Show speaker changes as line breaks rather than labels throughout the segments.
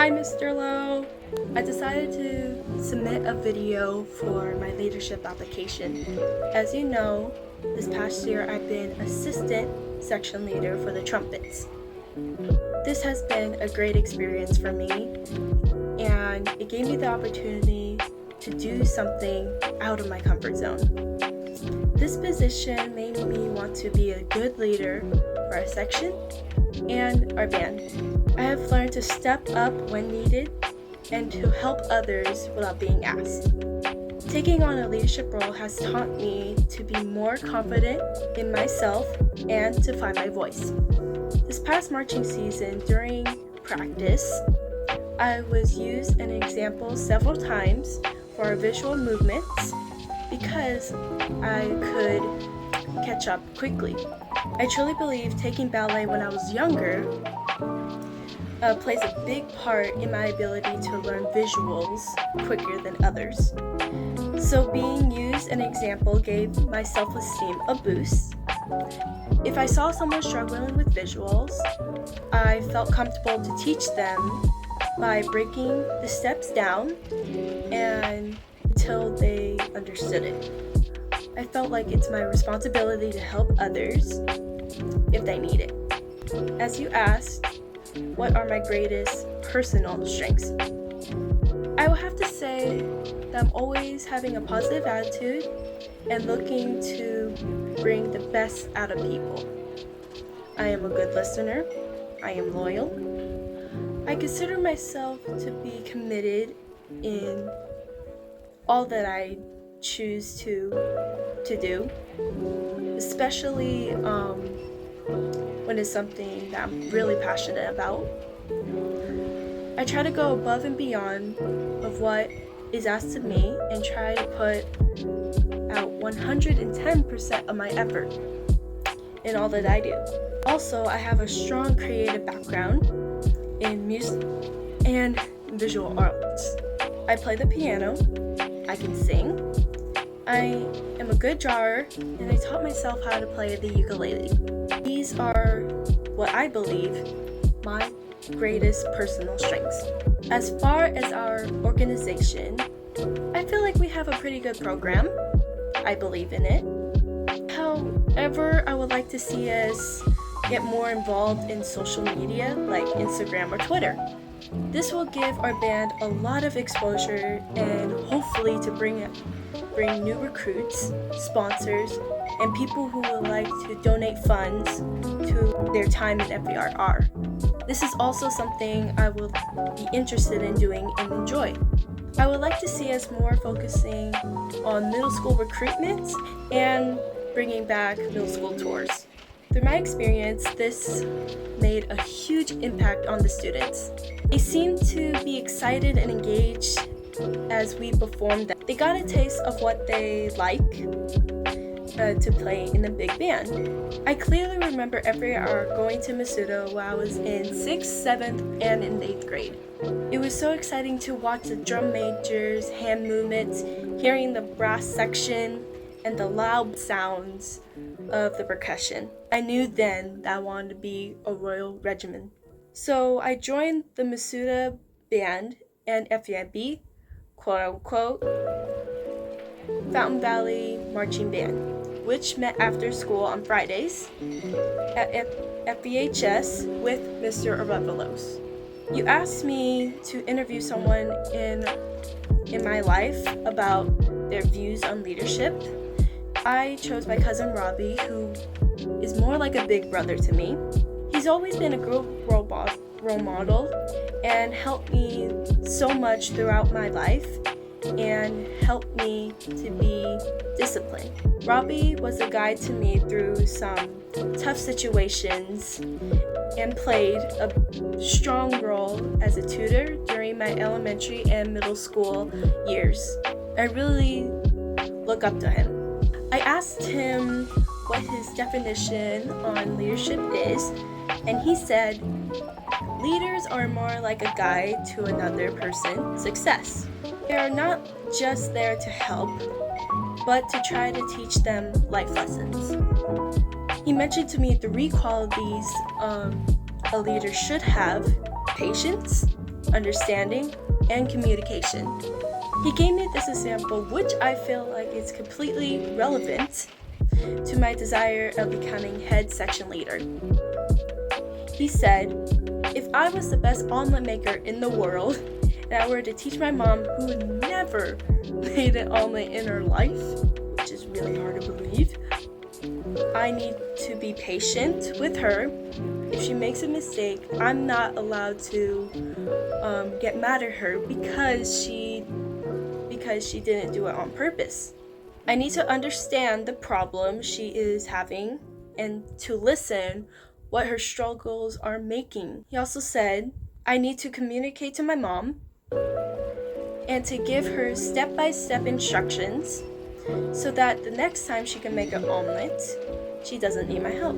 Hi, Mr. Lowe. I decided to submit a video for my leadership application. As you know, this past year I've been assistant section leader for the trumpets. This has been a great experience for me, and it gave me the opportunity to do something out of my comfort zone. This position made me want to be a good leader for our section and our band. I have learned to step up when needed and to help others without being asked. Taking on a leadership role has taught me to be more confident in myself and to find my voice. This past marching season, during practice, I was used an example several times for our visual movements because I could catch up quickly. I truly believe taking ballet when I was younger plays a big part in my ability to learn visuals quicker than others. So being used an example gave my self-esteem a boost. If I saw someone struggling with visuals, I felt comfortable to teach them by breaking the steps down and until they understood it. I felt like it's my responsibility to help others if they need it. As you asked, what are my greatest personal strengths? I will have to say that I'm always having a positive attitude and looking to bring the best out of people. I am a good listener. I am loyal. I consider myself to be committed in all that I choose to do, especially when it's something that I'm really passionate about. I try to go above and beyond of what is asked of me and try to put out 110% of my effort in all that I do. Also, I have a strong creative background in music and visual arts. I play the piano, I can sing, I am a good drawer, and I taught myself how to play the ukulele. These are what I believe my greatest personal strengths. As far as our organization, I feel like we have a pretty good program. I believe in it. However, I would like to see us get more involved in social media like Instagram or Twitter. This will give our band a lot of exposure and hopefully to bring new recruits, sponsors, and people who would like to donate funds to their time in FVRR. This is also something I will be interested in doing and enjoy. I would like to see us more focusing on middle school recruitment and bringing back middle school tours. Through my experience, this made a huge impact on the students. They seemed to be excited and engaged as we performed. They got a taste of what they like to play in a big band. I clearly remember every hour going to Masuda while I was in 6th, 7th, and in 8th grade. It was so exciting to watch the drum majors, hand movements, hearing the brass section, and the loud sounds of the percussion. I knew then that I wanted to be a Royal Regiment. So I joined the Masuda band and FVIB, quote-unquote, Fountain Valley Marching Band, which met after school on Fridays at FVHS with Mr. Arevalos. You asked me to interview someone in my life about their views on leadership. I chose my cousin Robbie, who is more like a big brother to me. He's always been a good role model and helped me so much throughout my life and helped me to be disciplined. Robbie was a guide to me through some tough situations and played a strong role as a tutor during my elementary and middle school years. I really look up to him. I asked him what his definition on leadership is, and he said, leaders are more like a guide to another person's success. They are not just there to help, but to try to teach them life lessons. He mentioned to me 3 qualities a leader should have: patience, understanding, and communication. He gave me this example, which I feel like is completely relevant to my desire of becoming head section leader. He said, if I was the best omelet maker in the world, and I were to teach my mom, who never made an omelet in her life, which is really hard to believe, I need to be patient with her. If she makes a mistake, I'm not allowed to get mad at her because she didn't do it on purpose. I need to understand the problem she is having and to listen what her struggles are making. He also said, I need to communicate to my mom and to give her step-by-step instructions so that the next time she can make an omelet, she doesn't need my help.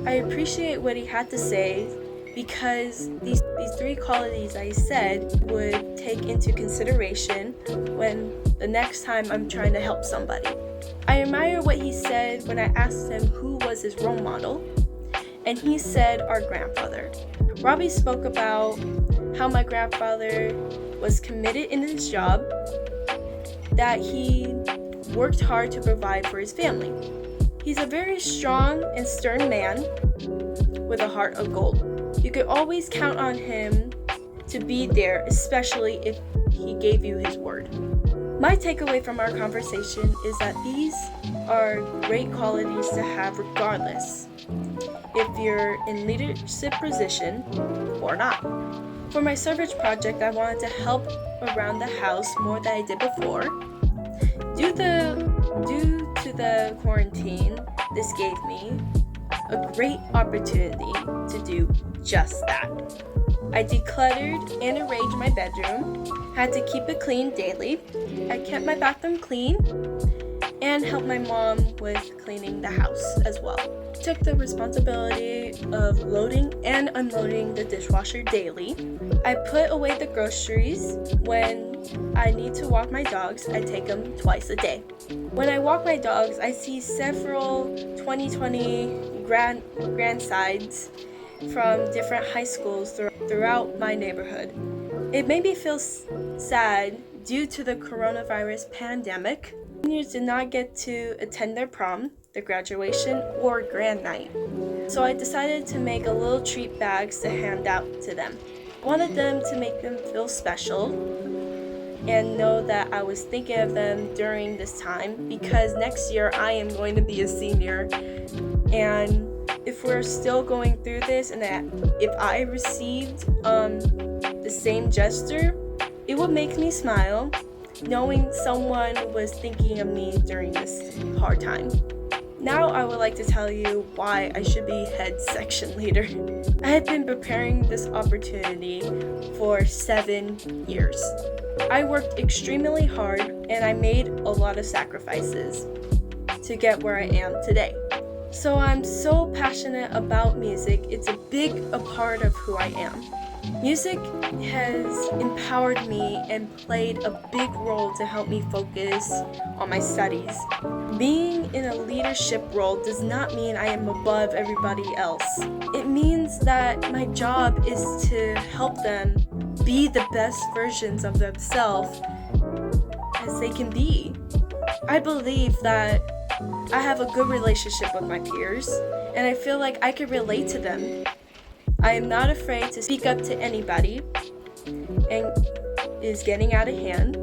I appreciate what he had to say because these three qualities I said would take into consideration when the next time I'm trying to help somebody. I admire what he said when I asked him who was his role model, and he said our grandfather. Robbie spoke about how my grandfather was committed in his job, that he worked hard to provide for his family. He's a very strong and stern man with a heart of gold. You could always count on him to be there, especially if he gave you his word. My takeaway from our conversation is that these are great qualities to have regardless if you're in leadership position or not. For my service project, I wanted to help around the house more than I did before. Due to the quarantine, this gave me a great opportunity to do just that. I decluttered and arranged my bedroom, had to keep it clean daily. I kept my bathroom clean and helped my mom with cleaning the house as well. Took the responsibility of loading and unloading the dishwasher daily. I put away the groceries. When I need to walk my dogs, I take them twice a day. When I walk my dogs, I see several 2020 grandsides from different high schools throughout my neighborhood. It made me feel sad due to the coronavirus pandemic. Seniors did not get to attend their prom, the graduation, or grand night. So I decided to make a little treat bags to hand out to them. I wanted them to make them feel special and know that I was thinking of them during this time, because next year I am going to be a senior, and if we're still going through this and if I received the same gesture, it would make me smile knowing someone was thinking of me during this hard time. Now I would like to tell you why I should be head section leader. I have been preparing this opportunity for 7 years. I worked extremely hard and I made a lot of sacrifices to get where I am today. So I'm so passionate about music. It's a big part of who I am. Music has empowered me and played a big role to help me focus on my studies. Being in a leadership role does not mean I am above everybody else. It means that my job is to help them be the best versions of themselves as they can be. I believe that I have a good relationship with my peers, and I feel like I can relate to them. I am not afraid to speak up to anybody and it is getting out of hand.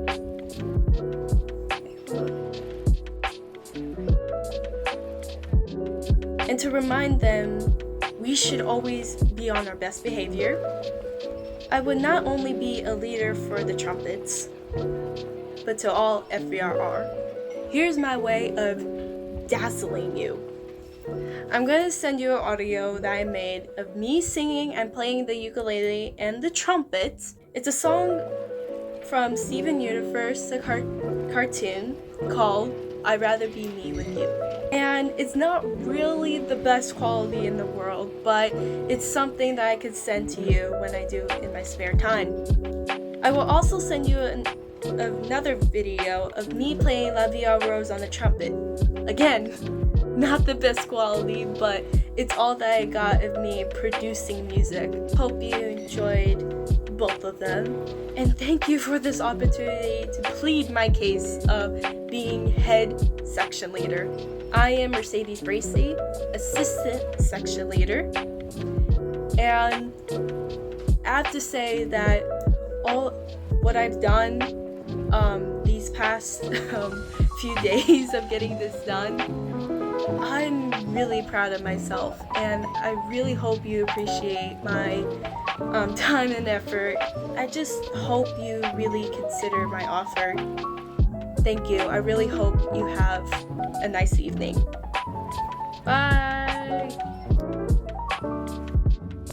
And to remind them we should always be on our best behavior. I would not only be a leader for the trumpets, but to all FVRR. Here's my way of dazzling you. I'm going to send you an audio that I made of me singing and playing the ukulele and the trumpet. It's a song from Steven Universe, the cartoon, called I'd Rather Be Me With You. And it's not really the best quality in the world, but it's something that I could send to you when I do in my spare time. I will also send you another video of me playing La Vie en Rose on the trumpet. Again, not the best quality, but it's all that I got of me producing music. Hope you enjoyed both of them, and thank you for this opportunity to plead my case of being head section leader. I am Mercedes Bracey, assistant section leader, and I have to say that all what I've done these past few days of getting this done, I'm really proud of myself, and I really hope you appreciate my time and effort. I just hope you really consider my offer. Thank you. I really hope you have a nice evening. Bye!